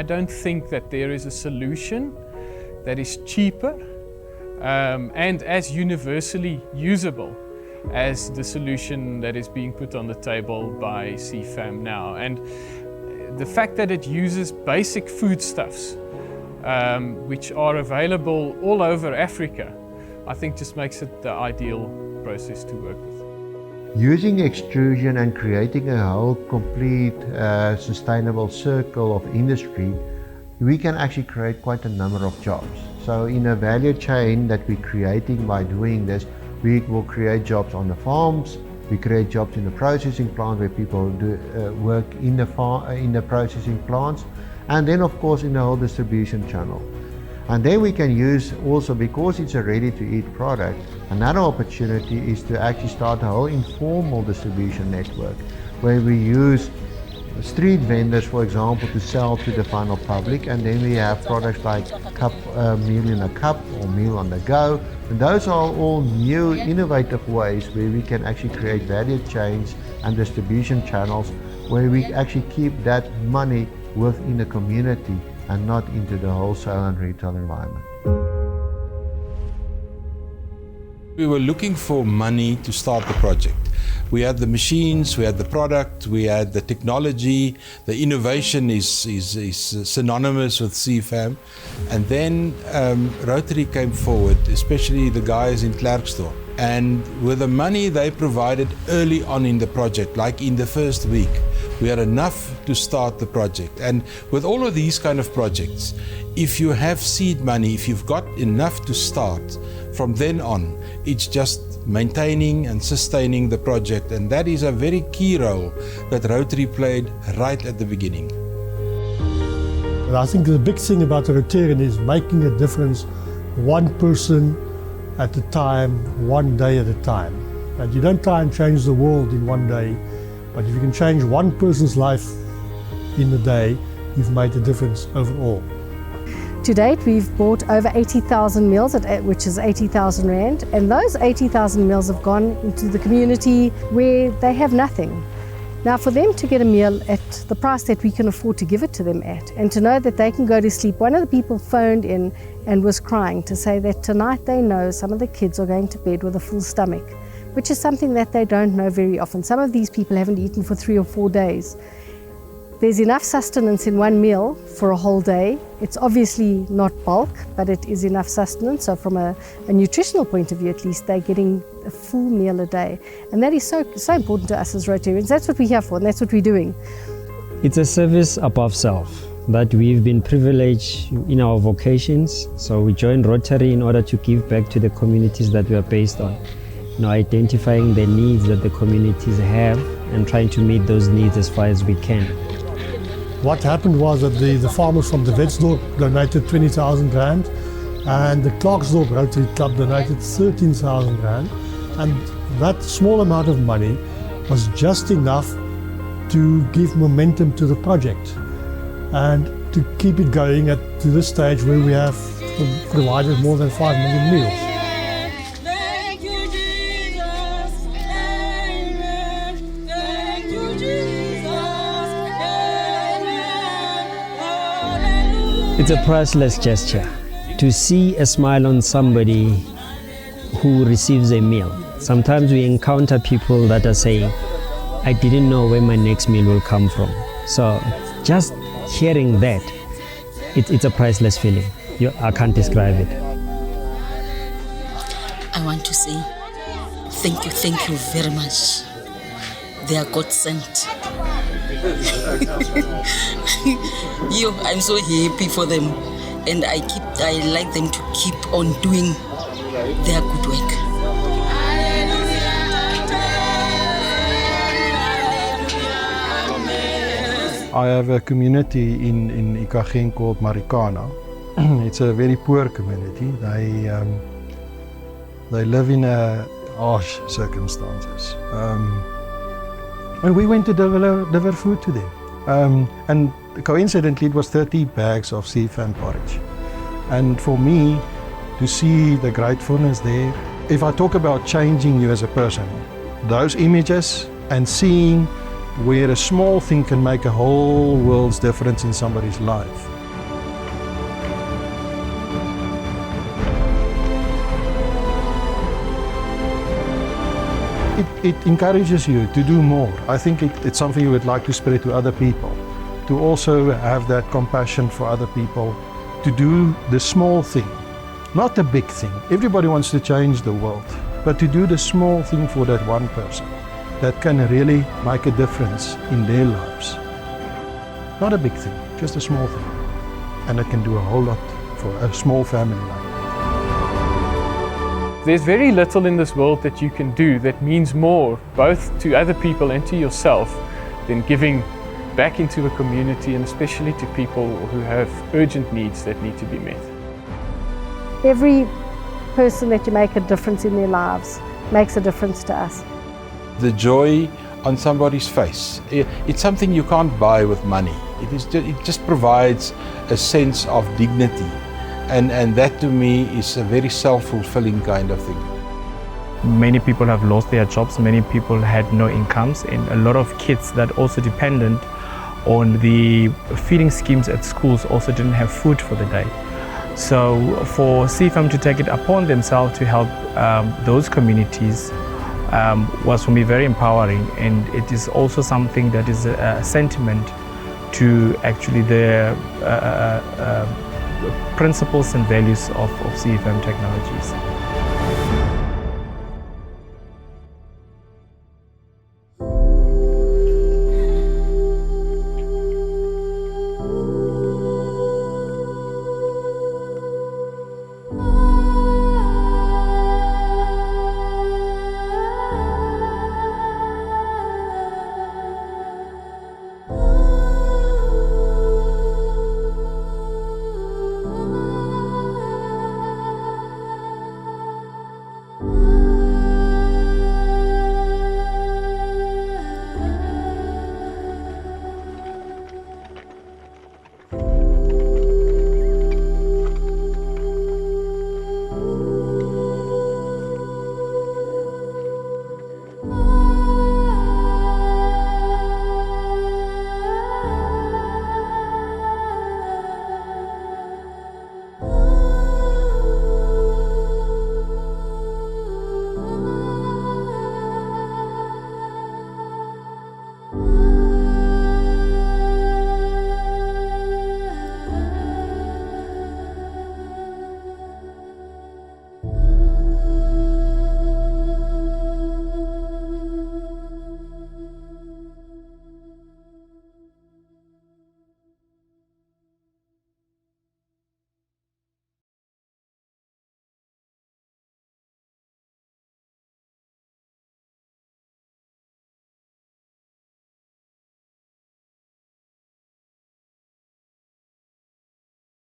I don't think that there is a solution that is cheaper and as universally usable as the solution that is being put on the table by CFAM now. And the fact that it uses basic foodstuffs, which are available all over Africa, I think just makes it the ideal process to work with. Using extrusion and creating a whole complete sustainable circle of industry, we can actually create quite a number of jobs. So in a value chain that we're creating by doing this, we will create jobs on the farms, we create jobs in the processing plant where people do work in the processing plants, and then of course in the whole distribution channel. And then we can use also, because it's a ready-to-eat product, another opportunity is to actually start a whole informal distribution network where we use street vendors, for example, to sell to the final public, and then we have products like meal in a cup or meal on the go. And those are all new, innovative ways where we can actually create value chains and distribution channels where we actually keep that money within the community and not into the wholesale and retail environment. We were looking for money to start the project. We had the machines, we had the product, we had the technology, the innovation is synonymous with CFAM. And then Rotary came forward, especially the guys in Klerksdorp. And with the money they provided early on in the project, like in the first week, we had enough to start the project. And with all of these kind of projects, if you have seed money, if you've got enough to start, from then on, it's just maintaining and sustaining the project. And that is a very key role that Rotary played right at the beginning. But I think the big thing about the Rotarian is making a difference one person at a time, one day at a time. And you don't try and change the world in one day, but if you can change one person's life in a day, you've made a difference overall. To date, we've bought over 80,000 meals, which is 80,000 Rand, and those 80,000 meals have gone into the community where they have nothing. Now, for them to get a meal at the price that we can afford to give it to them at, and to know that they can go to sleep. One of the people phoned in and was crying to say that tonight they know some of the kids are going to bed with a full stomach, which is something that they don't know very often. Some of these people haven't eaten for 3 or 4 days. There's enough sustenance in one meal for a whole day. It's obviously not bulk, but it is enough sustenance. So from a nutritional point of view, at least, they're getting a full meal a day. And that is so important to us as Rotarians. That's what we're here for, and that's what we're doing. It's a service above self that we've been privileged in our vocations. So we joined Rotary in order to give back to the communities that we are based on. Identifying the needs that the communities have and trying to meet those needs as far as we can. What happened was that the farmers from the Wetsdorp donated 20,000 Rand and the Klerksdorp Rotary Club donated 13,000 Rand, and that small amount of money was just enough to give momentum to the project and to keep it going to this stage where we have provided more than 5 million meals. It's a priceless gesture to see a smile on somebody who receives a meal. Sometimes we encounter people that are saying, I didn't know where my next meal will come from. So just hearing that, it's a priceless feeling. I can't describe it. I want to say thank you very much. They are God sent. I'm so happy for them, and I like them to keep on doing their good work. I have a community in Ikageng called Marikana. It's a very poor community. They live in harsh circumstances. And we went to deliver food to them. And coincidentally, it was 30 bags of CFAM porridge. And for me, to see the gratefulness there, if I talk about changing you as a person, those images and seeing where a small thing can make a whole world's difference in somebody's life. It encourages you to do more. I think it's something you would like to spread to other people, to also have that compassion for other people, to do the small thing, not the big thing. Everybody wants to change the world, but to do the small thing for that one person that can really make a difference in their lives. Not a big thing, just a small thing. And it can do a whole lot for a small family like that. There's very little in this world that you can do that means more both to other people and to yourself than giving back into the community, and especially to people who have urgent needs that need to be met. Every person that you make a difference in their lives makes a difference to us. The joy on somebody's face, it's something you can't buy with money. It just provides a sense of dignity. And that to me is a very self-fulfilling kind of thing. Many people have lost their jobs, many people had no incomes, and a lot of kids that also dependent on the feeding schemes at schools also didn't have food for the day. So for CFAM to take it upon themselves to help those communities was for me very empowering, and it is also something that is a sentiment to actually the principles and values of CFAM Technologies.